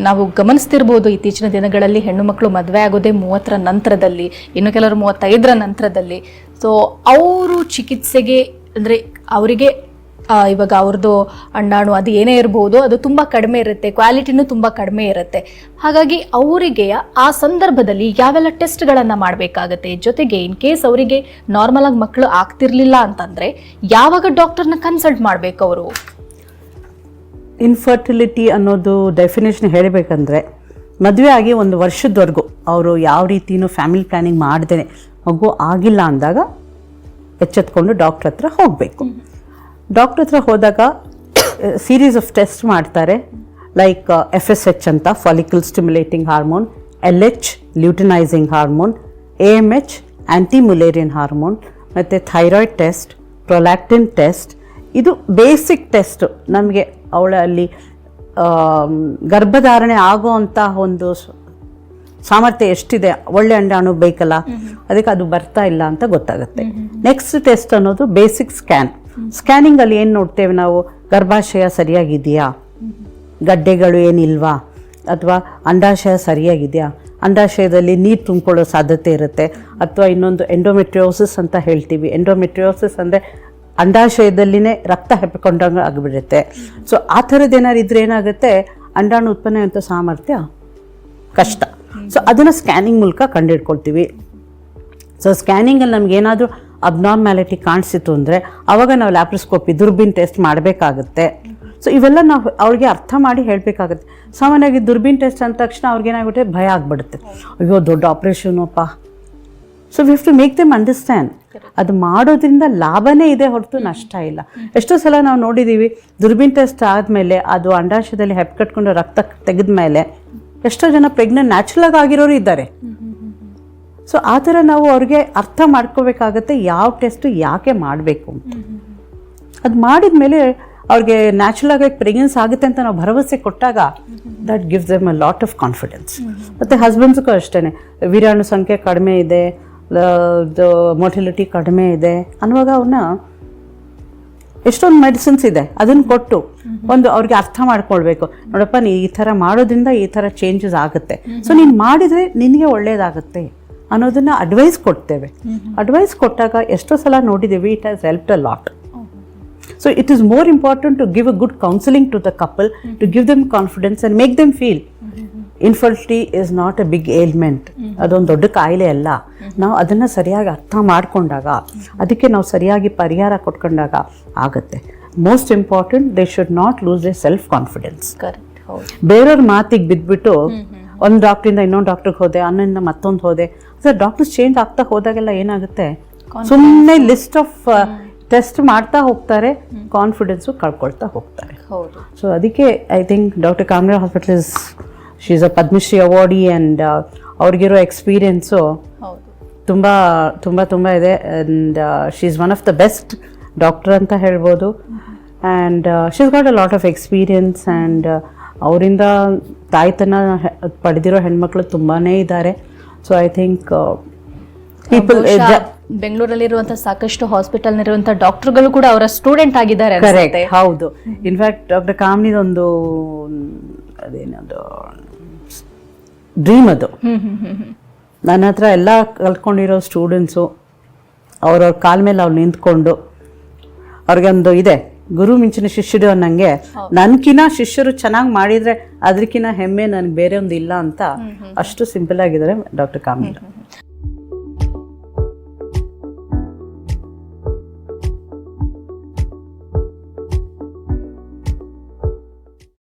ನಾವು ಗಮನಿಸ್ತಿರ್ಬೋದು ಇತ್ತೀಚಿನ ದಿನಗಳಲ್ಲಿ ಹೆಣ್ಣು ಮಕ್ಕಳು ಮದುವೆ ಆಗೋದೇ 30ರ ನಂತರದಲ್ಲಿ, ಇನ್ನು ಕೆಲವರು 35ರ ನಂತರದಲ್ಲಿ. ಸೊ ಅವರು ಚಿಕಿತ್ಸೆಗೆ ಅಂದರೆ ಅವರಿಗೆ ಇವಾಗ ಅವ್ರದ್ದು ಅಂಡಾಣು ಅದು ಏನೇ ಇರ್ಬೋದು, ಅದು ತುಂಬ ಕಡಿಮೆ ಇರುತ್ತೆ, ಕ್ವಾಲಿಟಿನೂ ತುಂಬ ಕಡಿಮೆ ಇರುತ್ತೆ. ಹಾಗಾಗಿ ಅವರಿಗೆ ಆ ಸಂದರ್ಭದಲ್ಲಿ ಯಾವೆಲ್ಲ ಟೆಸ್ಟ್ಗಳನ್ನು ಮಾಡಬೇಕಾಗತ್ತೆ, ಜೊತೆಗೆ ಇನ್ ಕೇಸ್ ಅವರಿಗೆ ನಾರ್ಮಲ್ ಆಗಿ ಮಕ್ಕಳು ಆಗ್ತಿರ್ಲಿಲ್ಲ ಅಂತಂದರೆ ಯಾವಾಗ ಡಾಕ್ಟರ್ನ ಕನ್ಸಲ್ಟ್ ಮಾಡಬೇಕು ಅವರು? ಇನ್ಫರ್ಟಿಲಿಟಿ ಅನ್ನೋದು ಡೆಫಿನೇಷನ್ ಹೇಳಬೇಕಂದ್ರೆ ಮದುವೆ ಆಗಿ 1 ವರ್ಷದವರೆಗೂ ಅವರು ಯಾವ ರೀತಿಯೂ ಫ್ಯಾಮಿಲಿ ಪ್ಲ್ಯಾನಿಂಗ್ ಮಾಡ್ದೇ ಮಗು ಆಗಿಲ್ಲ ಅಂದಾಗ ಎಚ್ಚೆತ್ಕೊಂಡು ಡಾಕ್ಟ್ರ್ ಹತ್ರ ಹೋಗಬೇಕು. ಡಾಕ್ಟ್ರ್ ಹತ್ರ ಹೋದಾಗ ಸೀರೀಸ್ ಆಫ್ ಟೆಸ್ಟ್ ಮಾಡ್ತಾರೆ. ಲೈಕ್ FSH ಅಂತ follicle stimulating hormone, LH luteinising hormone, AMH ಆ್ಯಂಟಿ ಮುಲೇರಿಯನ್ ಹಾರ್ಮೋನ್, ಮತ್ತು ಥೈರಾಯ್ಡ್ ಟೆಸ್ಟ್, ಪ್ರೊಲ್ಯಾಕ್ಟಿನ್ ಟೆಸ್ಟ್. ಇದು ಬೇಸಿಕ್ ಟೆಸ್ಟ್. ನಮಗೆ ಅವಳಲ್ಲಿ ಗರ್ಭಧಾರಣೆ ಆಗೋ ಅಂಥ ಒಂದು ಸಾಮರ್ಥ್ಯ ಎಷ್ಟಿದೆ, ಒಳ್ಳೆ ಅಂಡಾಣು ಬೇಕಲ್ಲ, ಅದಕ್ಕೆ ಅದು ಬರ್ತಾ ಇಲ್ಲ ಅಂತ ಗೊತ್ತಾಗುತ್ತೆ. ನೆಕ್ಸ್ಟ್ ಟೆಸ್ಟ್ ಅನ್ನೋದು ಬೇಸಿಕ್ ಸ್ಕ್ಯಾನ್. ಸ್ಕ್ಯಾನಿಂಗಲ್ಲಿ ಏನು ನೋಡ್ತೇವೆ ನಾವು, ಗರ್ಭಾಶಯ ಸರಿಯಾಗಿದೆಯಾ, ಗಡ್ಡೆಗಳು ಏನಿಲ್ವಾ, ಅಥವಾ ಅಂಡಾಶಯ ಸರಿಯಾಗಿದೆಯಾ, ಅಂಡಾಶಯದಲ್ಲಿ ನೀರು ತುಂಬಿಕೊಳ್ಳೋ ಸಾಧ್ಯತೆ ಇರುತ್ತೆ, ಅಥವಾ ಇನ್ನೊಂದು ಎಂಡೋಮೆಟ್ರಿಯೋಸಿಸ್ ಅಂತ ಹೇಳ್ತೀವಿ. ಎಂಡೋಮೆಟ್ರಿಯೋಸಿಸ್ ಅಂದರೆ ಅಂಡಾಶಯದಲ್ಲಿನೇ ರಕ್ತ ಹೆಪ್ಪಿಕೊಂಡಂಗೆ ಆಗಿಬಿಡುತ್ತೆ. ಸೊ ಆ ಥರದ್ದು ಏನಾದ್ರು ಇದ್ರೆ ಏನಾಗುತ್ತೆ, ಅಂಡಾಣು ಉತ್ಪನ್ನ ಅಂತ ಸಾಮರ್ಥ್ಯ ಕಷ್ಟ. ಸೊ ಅದನ್ನು ಸ್ಕ್ಯಾನಿಂಗ್ ಮೂಲಕ ಕಂಡುಹಿಡ್ಕೊಳ್ತೀವಿ. ಸೊ ಸ್ಕ್ಯಾನಿಂಗಲ್ಲಿ ನಮಗೇನಾದರೂ ಅಬ್ನಾರ್ಮ್ಯಾಲಿಟಿ ಕಾಣಿಸಿತು ಅಂದರೆ ಆವಾಗ ನಾವು ಲ್ಯಾಪ್ರೋಸ್ಕೋಪಿ ದುರ್ಬೀನ್ ಟೆಸ್ಟ್ ಮಾಡಬೇಕಾಗುತ್ತೆ. ಸೊ ಇವೆಲ್ಲ ನಾವು ಅವ್ರಿಗೆ ಅರ್ಥ ಮಾಡಿ ಹೇಳಬೇಕಾಗುತ್ತೆ. ಸಾಮಾನ್ಯವಾಗಿ ದುರ್ಬೀನ್ ಟೆಸ್ಟ್ ಅಂದ ತಕ್ಷಣ ಅವ್ರಿಗೇನಾಗುತ್ತೆ, ಭಯ ಆಗಿಬಿಡುತ್ತೆ, ಅಯ್ಯೋ ದೊಡ್ಡ ಆಪ್ರೇಷನಪ್ಪ. So we have to make them understand, ಅದು ಮಾಡೋದ್ರಿಂದ ಲಾಭನೇ ಇದೆ ಹೊರತು ನಷ್ಟ ಇಲ್ಲ. ಎಷ್ಟೋ ಸಲ ನಾವು ನೋಡಿದ್ದೀವಿ, ದುರ್ಬೀನ್ ಟೆಸ್ಟ್ ಆದಮೇಲೆ ಅದು ಅಂಡಾಶಯದಲ್ಲಿ ಹೆಪ್ಪು ರಕ್ತ ತೆಗೆದ ಮೇಲೆ ಎಷ್ಟೋ ಜನ ಪ್ರೆಗ್ನೆಂಟ್ ನ್ಯಾಚುರಲ್ ಆಗಿರೋರು ಇದ್ದಾರೆ. ಸೊ ಆ ಥರ ನಾವು ಅವ್ರಿಗೆ ಅರ್ಥ ಮಾಡ್ಕೋಬೇಕಾಗತ್ತೆ ಯಾವ ಟೆಸ್ಟು ಯಾಕೆ ಮಾಡಬೇಕು ಅಂತ. ಅದು ಮಾಡಿದ ಮೇಲೆ ಅವ್ರಿಗೆ ನ್ಯಾಚುರಲ್ ಆಗಿ ಪ್ರೆಗ್ನೆನ್ಸ್ ಆಗುತ್ತೆ ಅಂತ ನಾವು ಭರವಸೆ ಕೊಟ್ಟಾಗ that gives them a lot of confidence. ಮತ್ತು ಹಸ್ಬೆಂಡ್ಸ್ಗೂ ಅಷ್ಟೇ, ವೀರಾಣು ಸಂಖ್ಯೆ ಕಡಿಮೆ ಇದೆ, ಮೊಟಿಲಿಟಿ ಕಡಿಮೆ ಇದೆ ಅನ್ನುವಾಗ ಅವನ್ನ ಎಷ್ಟೊಂದು ಮೆಡಿಸಿನ್ಸ್ ಇದೆ ಅದನ್ನು ಕೊಟ್ಟು ಒಂದು ಅವ್ರಿಗೆ ಅರ್ಥ ಮಾಡ್ಕೊಳ್ಬೇಕು. ನೋಡಪ್ಪ, ನೀ ಈ ಥರ ಮಾಡೋದ್ರಿಂದ ಈ ಥರ ಚೇಂಜಸ್ ಆಗುತ್ತೆ, ಸೊ ನೀನು ಮಾಡಿದರೆ ನಿನಗೆ ಒಳ್ಳೇದಾಗುತ್ತೆ ಅನ್ನೋದನ್ನು ಅಡ್ವೈಸ್ ಕೊಡ್ತೇವೆ. ಅಡ್ವೈಸ್ ಕೊಟ್ಟಾಗ ಎಷ್ಟೋ ಸಲ ನೋಡಿದ್ದೀವಿ, it has helped a lot. So it is more important to give a good counseling to the couple, to give them confidence and make them feel infertility is not a big ailment. ಅದೊಂದು ದೊಡ್ಡ ಕಾಯಿಲೆ ಅಲ್ಲ. ನಾವು ಅದನ್ನು ಸರಿಯಾಗಿ ಅರ್ಥ ಮಾಡಿಕೊಂಡಾಗ, ಅದಕ್ಕೆ ನಾವು ಸರಿಯಾಗಿ ಪರಿಹಾರ ಕೊಟ್ಕೊಂಡಾಗ ಆಗುತ್ತೆ. Most important, they should not lose they self confidence. ಬೇರೆಯವ್ರ ಮಾತಿಗೆ ಬಿದ್ದುಬಿಟ್ಟು ಒಂದು ಡಾಕ್ಟ್ರಿಂದ ಇನ್ನೊಂದು ಡಾಕ್ಟ್ರಿಗೆ ಹೋದೆ, ಅನ್ನೊಂದು ಮತ್ತೊಂದು ಹೋದೆ, ಸೊ ಡಾಕ್ಟರ್ಸ್ ಚೇಂಜ್ ಆಗ್ತಾ ಹೋದಾಗೆಲ್ಲ ಏನಾಗುತ್ತೆ, ಸುಮ್ಮನೆ ಲಿಸ್ಟ್ ಆಫ್ ಟೆಸ್ಟ್ ಮಾಡ್ತಾ ಹೋಗ್ತಾರೆ, ಕಾನ್ಫಿಡೆನ್ಸು ಕಳ್ಕೊಳ್ತಾ ಹೋಗ್ತಾರೆ. ಸೊ ಅದಕ್ಕೆ I think doctor Kamra hospital she is a Padmashri awardee and ಅವ್ರಿಗಿರೋ ಎಕ್ಸ್ಪೀರಿಯೆನ್ಸು ತುಂಬ ತುಂಬ ತುಂಬ ಇದೆ. And she is one of the best doctor ಅಂತ ಹೇಳ್ಬೋದು. And she is got a lot of experience. And ಅವರಿಂದ ತಾಯ್ತನ ಪಡೆದಿರೋ ಹೆಣ್ಮಕ್ಳು ತುಂಬಾ ಇದ್ದಾರೆ. ಸೊ ಐ ಥಿಂಕ್ ಪೀಪಲ್ ಬೆಂಗಳೂರಲ್ಲಿರುವಂತಹ ಸಾಕಷ್ಟು ಹಾಸ್ಪಿಟಲ್ನಿರುವಂತಹ ಡಾಕ್ಟರ್ಗಳು ಕೂಡ ಅವರ ಸ್ಟೂಡೆಂಟ್ ಆಗಿದ್ದಾರೆ. ಕರೆಕ್ಟ್, ಹೌದು. ಇನ್ಫ್ಯಾಕ್ಟ್ ಡಾಕ್ಟರ್ ಕಾಮ್ನಿದೊಂದು ಅದೇನದು ಡ್ರೀಮ್, ಅದು ನನ್ನ ಹತ್ರ ಎಲ್ಲ ಕಲ್ತ್ಕೊಂಡಿರೋ ಸ್ಟೂಡೆಂಟ್ಸು ಅವ್ರವ್ರ ಕಾಲ ಮೇಲೆ ಅವ್ರು ನಿಂತ್ಕೊಂಡು, ಅವ್ರಿಗೊಂದು ಇದೆ, ಗುರು ಮಿಂಚಿನ ಶಿಷ್ಯರು ಅನ್ನಂಗೆ, ನನ್ಕಿನ ಶಿಷ್ಯರು ಚೆನ್ನಾಗಿ ಮಾಡಿದ್ರೆ ಅದಕ್ಕಿಂತ ಹೆಮ್ಮೆ ನನಗೆ ಬೇರೆ ಒಂದು ಇಲ್ಲ ಅಂತ ಅಷ್ಟು ಸಿಂಪಲ್ ಆಗಿದ್ದಾರೆ ಡಾಕ್ಟರ್ ಕಾಮ್ನಿ.